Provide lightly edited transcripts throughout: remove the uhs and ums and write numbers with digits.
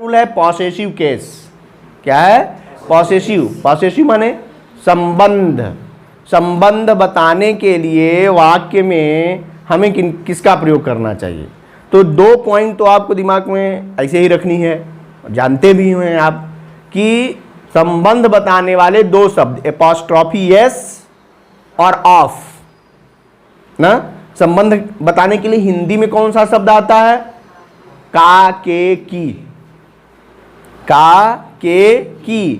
Rule है possessive case. क्या है? पॉसेसिव। पॉसेसिव माने संबंध। संबंध बताने के लिए वाक्य में हमें किसका प्रयोग करना चाहिए? तो 2 पॉइंट तो आपको दिमाग में ऐसे ही रखनी है, जानते भी हैं आप कि संबंध बताने वाले 2 शब्द एपॉस्ट्रॉफी एस और ऑफ ना। संबंध बताने के लिए हिंदी में कौन सा शब्द आता है? का, के, की। का, के, की।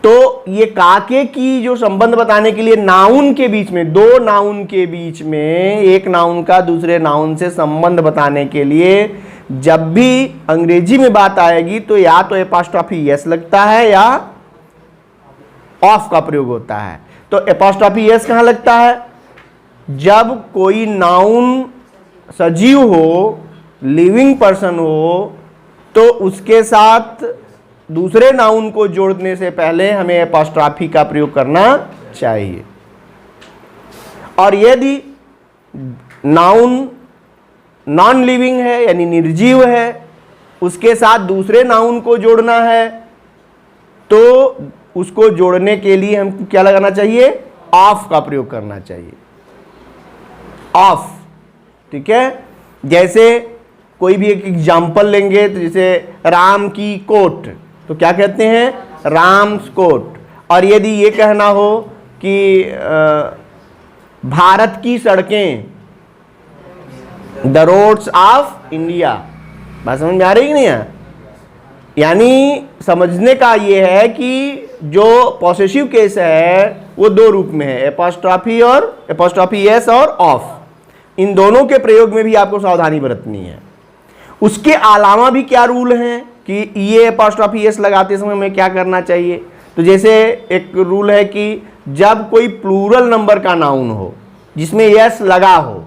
तो ये का, के, की जो संबंध बताने के लिए नाउन के बीच में, 2 नाउन के बीच में एक नाउन का दूसरे नाउन से संबंध बताने के लिए जब भी अंग्रेजी में बात आएगी तो या तो एपॉस्ट्रॉफी एस लगता है या ऑफ का प्रयोग होता है। तो एपॉस्ट्रॉफी एस कहां लगता है? जब कोई नाउन सजीव हो, लिविंग पर्सन हो, तो उसके साथ दूसरे नाउन को जोड़ने से पहले हमें एपॉस्ट्रॉफी का प्रयोग करना चाहिए। और यदि नाउन नॉन लिविंग है यानी निर्जीव है, उसके साथ दूसरे नाउन को जोड़ना है तो उसको जोड़ने के लिए हमको क्या लगाना चाहिए? ऑफ का प्रयोग करना चाहिए। ऑफ। ठीक है। जैसे कोई भी एक एग्जाम्पल लेंगे तो जैसे राम की कोट, तो क्या कहते हैं? राम्स कोट। और यदि ये कहना हो कि भारत की सड़कें, द रोड्स ऑफ इंडिया, बात समझ में आ रही कि नहीं है? यानी समझने का ये है कि जो पॉसेसिव केस है वो 2 रूप में है, एपॉस्ट्रॉफी एस और ऑफ। इन दोनों के प्रयोग में भी आपको सावधानी बरतनी है। उसके अलावा भी क्या रूल हैं कि ये एपॉस्ट्रॉफी एस लगाते समय हमें क्या करना चाहिए? तो जैसे एक रूल है कि जब कोई प्लूरल नंबर का नाउन हो जिसमें एस लगा हो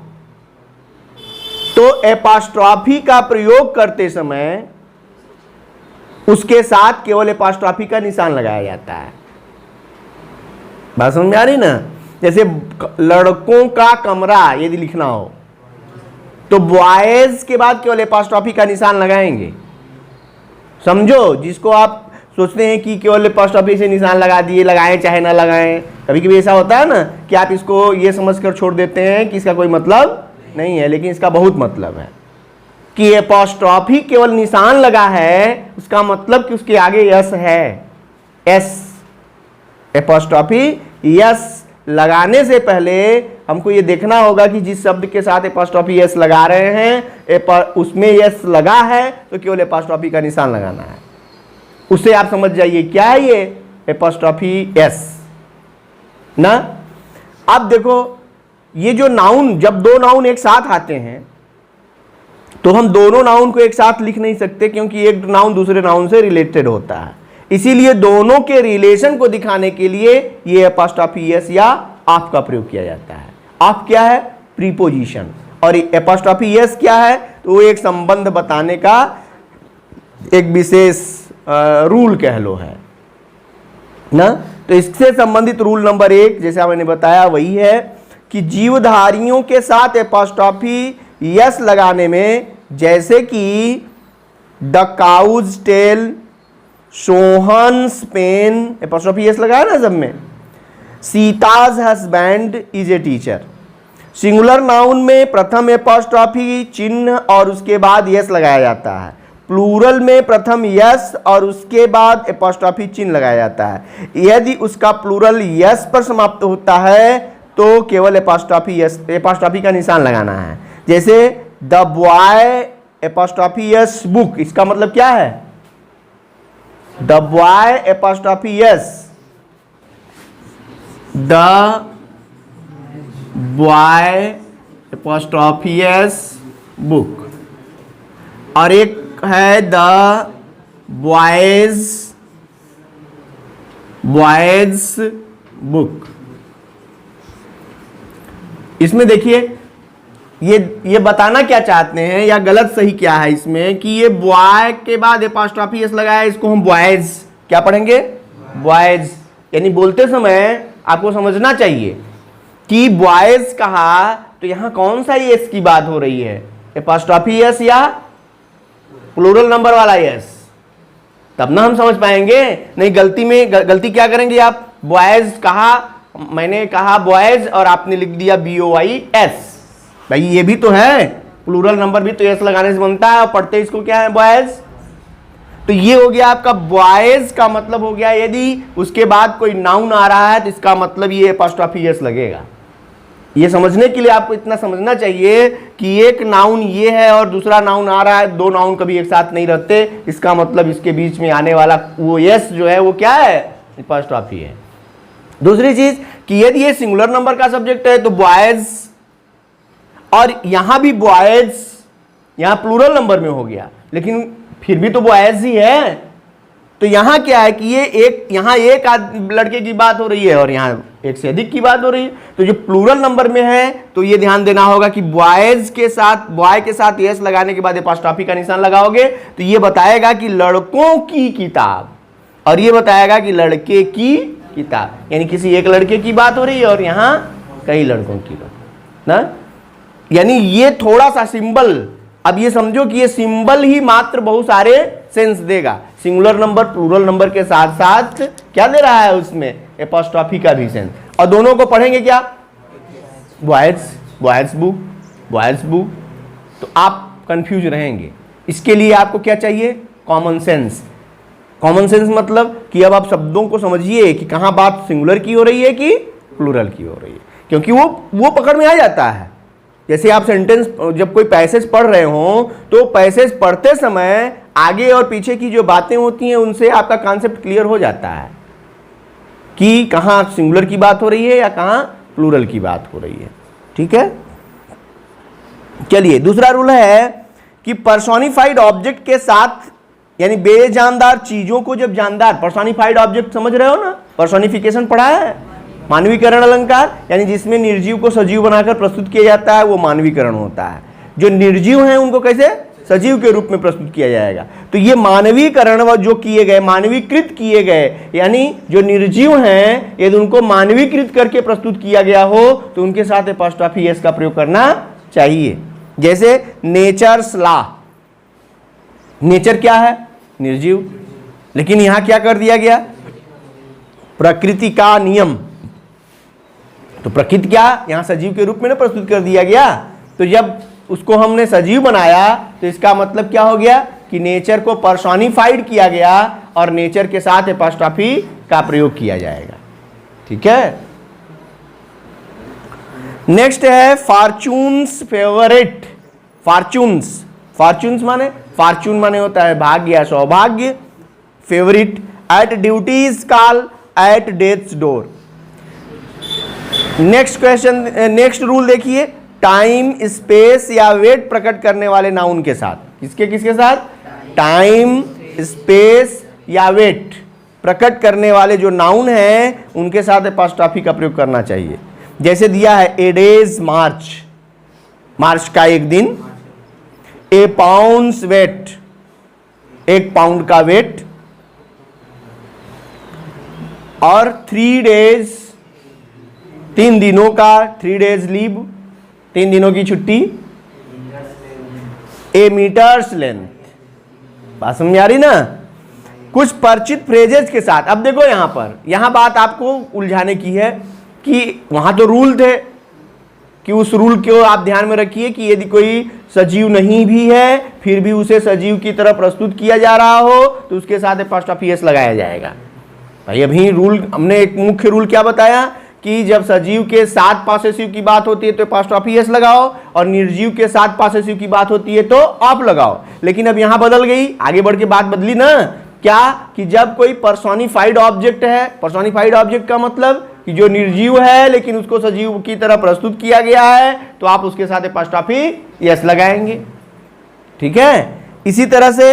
तो एपॉस्ट्रॉफी का प्रयोग करते समय उसके साथ केवल एपॉस्ट्रॉफी का निशान लगाया जाता है। बात समझ में आ रही ना? जैसे लड़कों का कमरा यदि लिखना हो तो बॉयज के बाद केवल एपॉस्ट्रॉफी का निशान लगाएंगे। समझो, जिसको आप सोचते हैं कि केवल एपॉस्ट्रॉफी से निशान लगा दिए, लगाएं चाहे ना लगाएं, कभी कभी ऐसा होता है ना कि आप इसको ये समझकर छोड़ देते हैं कि इसका कोई मतलब नहीं है, लेकिन इसका बहुत मतलब है कि एपॉस्ट्रॉफी केवल निशान लगा है, उसका मतलब कि उसके आगे यस है। एस, एपॉस्ट्रॉफी यस लगाने से पहले हमको ये देखना होगा कि जिस शब्द के साथ एपॉस्ट्रॉफी एस लगा रहे हैं उसमें एस लगा है तो केवल एपॉस्ट्रॉफी का निशान लगाना है। उससे आप समझ जाइए क्या है ये एपॉस्ट्रॉफी एस ना। अब देखो, ये जो नाउन, जब 2 नाउन एक साथ आते हैं तो हम दोनों नाउन को एक साथ लिख नहीं सकते क्योंकि एक नाउन दूसरे नाउन से रिलेटेड होता है। इसीलिए दोनों के रिलेशन को दिखाने के लिए ये एपॉस्ट्रॉफी एस या ऑफ का प्रयोग किया जाता है। ऑफ क्या है? प्रीपोजिशन। और एपॉस्ट्रॉफी एस क्या है? तो वो एक संबंध बताने का एक विशेष रूल कह लो है ना। तो इससे संबंधित रूल नंबर 1 जैसा मैंने बताया वही है कि जीवधारियों के साथ एपॉस्ट्रॉफी यस लगाने में, जैसे कि the cow's tail, Sohan's pen, apostrophe S लगाया ना सब में। Sita's husband is a teacher. Singular noun में प्रथम एपॉस्ट्रॉफी चिन्ह और उसके बाद यस लगाया जाता है। प्लूरल में प्रथम यस और उसके बाद एपॉस्ट्रॉफी चिन्ह लगाया जाता है। यदि उसका प्लूरल यस पर समाप्त होता है तो केवल एपॉस्ट्रॉफी का निशान लगाना है। जैसे the boy apostrophe yes book, इसका मतलब क्या है? The boy apostrophe yes, the boy apostrophe yes book. और एक है द बॉयज बुक। इसमें देखिए ये बताना क्या चाहते हैं या गलत सही क्या है इसमें कि ये बॉय के बाद एपॉस्ट्रॉफी एस लगाया, इसको हम बॉयज क्या पढ़ेंगे? बॉयज। यानी बोलते समय आपको समझना चाहिए कि बॉयज कहा तो यहां कौन सा एस की बात हो रही है? एपॉस्ट्रॉफी एस या प्लूरल नंबर वाला यस, तब ना हम समझ पाएंगे। नहीं गलती क्या करेंगे आप, बॉयज कहा, मैंने कहा बॉयज और आपने लिख दिया BOYS, भाई ये भी तो है, प्लूरल नंबर भी तो एस लगाने से बनता है, और पढ़ते इसको क्या है बॉयज। तो ये हो गया आपका बॉयज का मतलब हो गया, यदि उसके बाद कोई नाउन आ रहा है तो इसका मतलब ये अपॉस्ट्रोफी एस लगेगा। ये समझने के लिए आपको इतना समझना चाहिए कि एक नाउन ये है और दूसरा नाउन आ रहा है, दो नाउन कभी एक साथ नहीं रहते, इसका मतलब इसके बीच में आने वाला वो एस जो है वो क्या है, अपॉस्ट्रोफी है। दूसरी चीज कि यदि ये सिंगुलर नंबर का सब्जेक्ट है तो बॉयज, और यहां भी बॉयज, यहां प्लूरल नंबर में हो गया लेकिन फिर भी तो बॉयज ही है। तो यहां क्या है कि यहां एक लड़के की बात हो रही है और यहां एक से अधिक की बात हो रही है। तो जो प्लूरल नंबर में है तो ये ध्यान देना होगा कि बॉयज के साथ, बॉय के साथ यस लगाने के बाद अपॉस्ट्रोफी का निशान लगाओगे तो ये बताएगा कि लड़कों की किताब, और ये बताएगा कि लड़के की किताब, यानी किसी एक लड़के की बात हो रही है और यहां कई लड़कों की बात ना। यानी ये थोड़ा सा सिंबल, अब ये समझो कि ये सिंबल ही मात्र बहुत सारे सेंस देगा। सिंगुलर नंबर प्लूरल नंबर के साथ साथ क्या दे रहा है उसमें, अपॉस्ट्रोफी का भी सेंस। और दोनों को पढ़ेंगे क्या, boys, boys book, boys book, तो आप कंफ्यूज रहेंगे। इसके लिए आपको क्या चाहिए, कॉमन सेंस। कॉमन सेंस मतलब कि अब आप शब्दों को समझिए कि कहां बात सिंगुलर की हो रही है कि प्लूरल की हो रही है, क्योंकि वो पकड़ में आ जाता है। जैसे आप सेंटेंस, जब कोई पैसेज पढ़ रहे हो तो पैसेज पढ़ते समय आगे और पीछे की जो बातें होती हैं उनसे आपका कॉन्सेप्ट क्लियर हो जाता है कि कहां सिंगुलर की बात हो रही है या कहां प्लूरल की बात हो रही है। ठीक है, चलिए दूसरा रूल है कि पर्सोनिफाइड ऑब्जेक्ट के साथ, यानी बेजानदार चीजों को जब जानदार, पर्सोनिफाइड ऑब्जेक्ट समझ रहे हो ना, पर्सोनिफिकेशन पढ़ा है, मानवीकरण अलंकार, यानी जिसमें निर्जीव को सजीव बनाकर प्रस्तुत किया जाता है वो मानवीकरण होता है। जो निर्जीव हैं उनको कैसे सजीव के रूप में प्रस्तुत किया जाएगा। तो ये मानवीकरण जो किए गए, मानवीकृत किए गए, यानी जो निर्जीव हैं यदि उनको मानवीकृत करके प्रस्तुत किया गया हो तो उनके साथ अपॉस्ट्रोफी एस का प्रयोग करना चाहिए। जैसे नेचर्स लॉ, नेचर क्या है, निर्जीव, लेकिन यहां क्या कर दिया गया, प्रकृति का नियम। तो प्रकृति क्या, यहां सजीव के रूप में ना प्रस्तुत कर दिया गया। तो जब उसको हमने सजीव बनाया तो इसका मतलब क्या हो गया कि नेचर को पर्सोनिफाइड किया गया और नेचर के साथ अपॉस्ट्रोफी का प्रयोग किया जाएगा। ठीक है, नेक्स्ट है फॉर्चून्स फेवरेट। फॉर्चून्स, फॉर्चून्स माने, फॉर्चून माने होता है भाग्य या सौभाग्य, favourite at duty's call at death's door. Next question, next rule देखिए, टाइम स्पेस या वेट प्रकट करने वाले नाउन के साथ, किसके किसके साथ, टाइम स्पेस या वेट प्रकट करने वाले जो नाउन हैं उनके साथ अपॉस्ट्रोफी का प्रयोग करना चाहिए। जैसे दिया है ए डेज मार्च, मार्च का एक दिन, ए पाउंड्स वेट, एक पाउंड का वेट, और 3 डेज, 3 दिनों का, 3 डेज लीव, 3 दिनों की छुट्टी, ए मीटर्स लेंथ। बात समझ आ रही ना, कुछ परिचित फ्रेजेस के साथ। अब देखो यहां बात आपको उलझाने की है कि वहां तो रूल थे कि उस रूल को आप ध्यान में रखिए कि यदि कोई सजीव नहीं भी है फिर भी उसे सजीव की तरह प्रस्तुत किया जा रहा हो तो उसके साथ अपॉस्ट्रोफी एस लगाया जाएगा। भाई अभी रूल, हमने एक मुख्य रूल क्या बताया कि जब सजीव के साथ पॉसेसिव की बात होती है तो अपॉस्ट्रोफी एस लगाओ, और निर्जीव के साथ पॉसेसिव की बात होती है तो ऑफ लगाओ। लेकिन अब यहां बदल गई, आगे बढ़ के बात बदली ना, क्या कि जब कोई पर्सोनिफाइड ऑब्जेक्ट है, पर्सोनिफाइड ऑब्जेक्ट का मतलब कि जो निर्जीव है लेकिन उसको सजीव की तरह प्रस्तुत किया गया है तो आप उसके साथ अपॉस्ट्रोफी एस लगाएंगे। ठीक है, इसी तरह से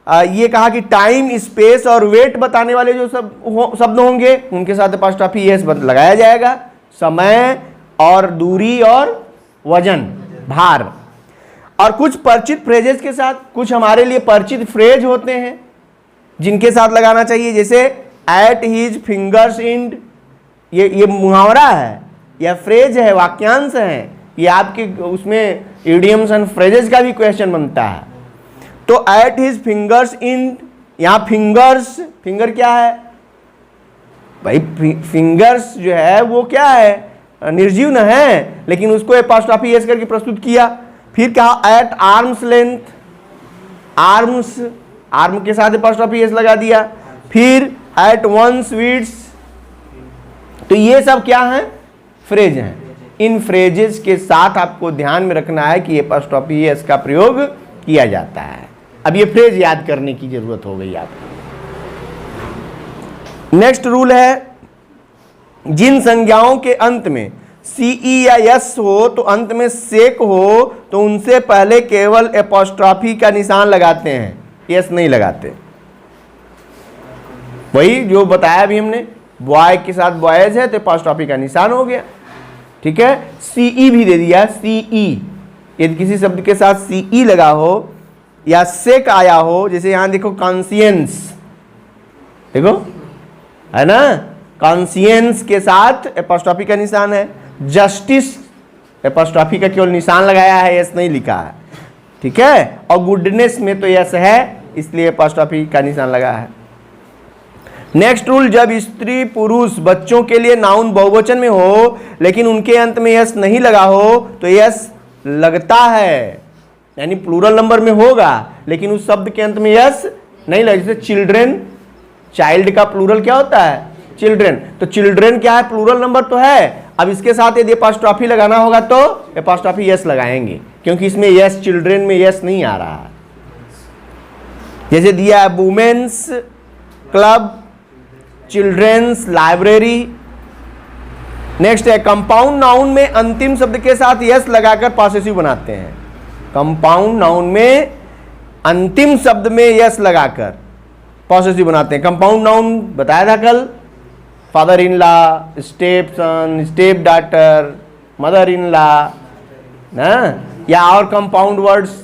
ये कहा कि टाइम स्पेस और वेट बताने वाले जो शब्द होंगे उनके साथ अपॉस्ट्रोफी एस लगाया जाएगा। समय और दूरी और वजन, भार, और कुछ परिचित फ्रेजेस के साथ, कुछ हमारे लिए परिचित फ्रेज होते हैं जिनके साथ लगाना चाहिए। जैसे एट हिज फिंगर्स एंड, ये मुहावरा है या फ्रेज है, वाक्यांश है, ये आपके उसमें इडियम्स एंड फ्रेजेस का भी क्वेश्चन बनता है। तो एट हिज फिंगर्स इन, यहां फिंगर्स, फिंगर क्या है भाई, फिंगर्स जो है वो क्या है, निर्जीव न है, लेकिन उसको एपॉस्ट्रोफी एस करके प्रस्तुत किया। फिर कहा at arm's length, arms, arm के साथ एपॉस्ट्रोफी एस लगा दिया। फिर एट वंस विड्स, तो ये सब क्या है, फ्रेज हैं। इन फ्रेजेस के साथ आपको ध्यान में रखना है कि एपॉस्ट्रोफी एस का प्रयोग किया जाता है। अब ये फ्रेज याद करने की जरूरत हो गई आपको। नेक्स्ट रूल है, जिन संज्ञाओं के अंत में सीई या यस हो तो अंत में सेक हो तो उनसे पहले केवल एपॉस्ट्रोफी का निशान लगाते हैं, यस नहीं लगाते। वही जो बताया अभी हमने, बॉय के साथ बॉयज है तो एपॉस्ट्रोफी का निशान हो गया, ठीक है। सीई भी दे दिया, सीई, यदि किसी शब्द के साथ सीई लगा हो या सेक आया हो, जैसे यहां देखो कॉन्सियंस, देखो है ना, कॉन्सियंस के साथ एपॉस्ट्रोफी का निशान है। जस्टिस, एपॉस्ट्रोफी का केवल निशान लगाया है, यस नहीं लिखा है, ठीक है। और गुडनेस में तो यस है, इसलिए एपॉस्ट्रोफी का निशान लगा है। नेक्स्ट रूल, जब स्त्री पुरुष बच्चों के लिए नाउन बहुवचन में हो लेकिन उनके अंत में यस नहीं लगा हो तो यस लगता है, यानी प्लूरल नंबर में होगा लेकिन उस शब्द के अंत में यस नहीं लगा। जैसे चिल्ड्रेन, चाइल्ड का प्लूरल क्या होता है, चिल्ड्रेन, तो चिल्ड्रेन क्या है, प्लूरल नंबर तो है। अब इसके साथ यदि एपॉस्ट्रोफी लगाना होगा तो एपॉस्ट्रोफी यस लगाएंगे, क्योंकि इसमें यस, चिल्ड्रेन में यस नहीं आ रहा है। जैसे दिया है women's club, children's library. Next है, कंपाउंड नाउन में अंतिम शब्द के साथ यस लगाकर पॉसेसिव बनाते हैं। कंपाउंड नाउन में अंतिम शब्द में यस लगाकर पॉसेसिव बनाते हैं। कंपाउंड नाउन बताया था कल, father in law, step sun, step daughter, mother in law ना, या और कंपाउंड वर्ड्स,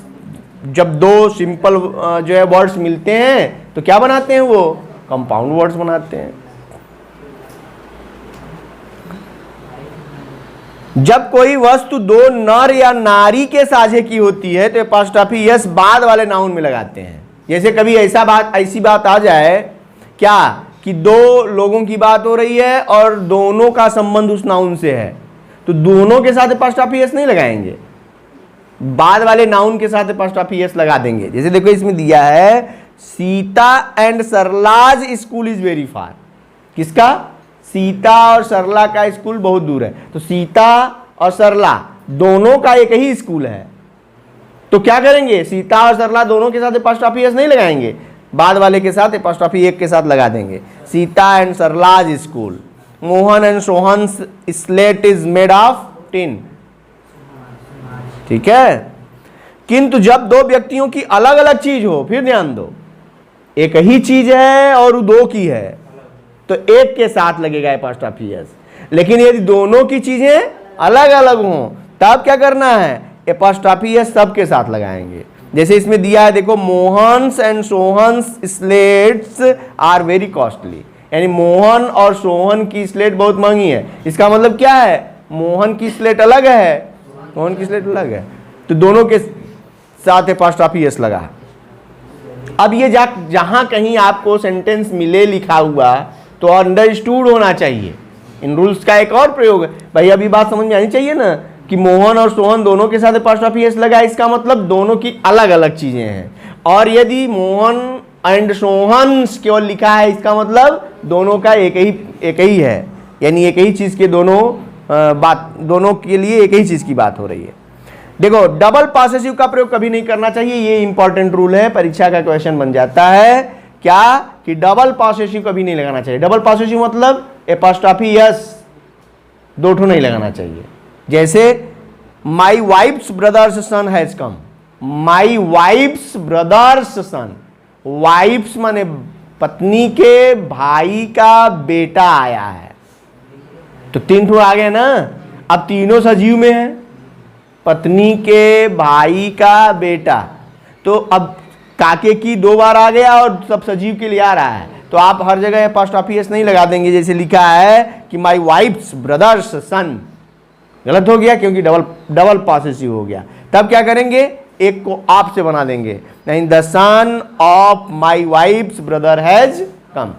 जब दो सिंपल जो है वर्ड्स मिलते हैं तो क्या बनाते हैं, वो कंपाउंड वर्ड्स बनाते हैं। जब कोई वस्तु दो नर या नारी के साझे की होती है तो एपॉस्ट्रोफी यस बाद वाले नाउन में लगाते हैं। जैसे कभी ऐसी बात आ जाए क्या कि दो लोगों की बात हो रही है और दोनों का संबंध उस नाउन से है, तो दोनों के साथ एपॉस्ट्रोफी यस नहीं लगाएंगे, बाद वाले नाउन के साथ एपॉस्ट्रोफी यस लगा देंगे। जैसे देखो इसमें दिया है Sita and Sarla's school is very far. किसका, सीता और सरला का स्कूल बहुत दूर है, तो सीता और सरला दोनों का एक ही स्कूल है, तो क्या करेंगे, सीता और सरला दोनों के साथ एपॉस्ट्रोफी यस नहीं लगाएंगे, बाद वाले के साथ एपॉस्ट्रोफी एक के साथ लगा देंगे। Sita and Sarla's school, Mohan and Sohan's slate is made of tin, ठीक है। किंतु जब दो व्यक्तियों की अलग अलग चीज हो, फिर ध्यान दो, एक ही चीज है और दो की है तो एक के साथ लगेगा एपॉस्ट्रोफी यस, लेकिन यदि दोनों की चीजें अलग अलग हों तब क्या करना है, एपॉस्ट्रोफी यस सबके साथ लगाएंगे। जैसे इसमें दिया है देखो, Mohan's and Sohan's slates are very costly, यानी मोहन और सोहन की स्लेट बहुत महंगी है। इसका मतलब क्या है, मोहन की स्लेट अलग है, मोहन की स्लेट अलग है, तो दोनों के साथ एपॉस्ट्रोफी यस लगा। अब ये जहां कहीं आपको सेंटेंस मिले लिखा हुआ तो अंडरस्टूड होना चाहिए। इन रूल्स का एक और प्रयोग है भाई, अभी बात समझ में आनी चाहिए ना कि मोहन और सोहन दोनों के साथ एपॉस्ट्रोफी यस लगा, इसका मतलब दोनों की अलग अलग चीजें हैं। और यदि मोहन एंड सोहन्स केवल लिखा है, इसका मतलब दोनों का एक ही है, यानी एक ही चीज के दोनों के लिए एक ही चीज की बात हो रही है। देखो, डबल पॉसेसिव का प्रयोग कभी नहीं करना चाहिए, ये इंपॉर्टेंट रूल है, परीक्षा का क्वेश्चन बन जाता है क्या कि डबल पॉसेसिव कभी नहीं लगाना चाहिए। डबल पॉसेसिव मतलब एपॉस्ट्रोफी यस दो ठो नहीं लगाना चाहिए। जैसे my wife's brother's son has come, my wife's brother's son, wife's माने पत्नी के भाई का बेटा आया है, तो तीन ठो आ गए ना। अब तीनों सजीव में है, पत्नी के भाई का बेटा, तो अब काके की दो बार आ गया और सब सजीव के लिए आ रहा है, तो आप हर जगह एपॉस्ट्रोफी यस नहीं लगा देंगे। जैसे लिखा है कि माई वाइफ्स ब्रदर्स सन, गलत हो गया क्योंकि डबल पॉसेसिव हो गया। तब क्या करेंगे, एक को आप से बना देंगे, नहीं the son of my wife's brother has come.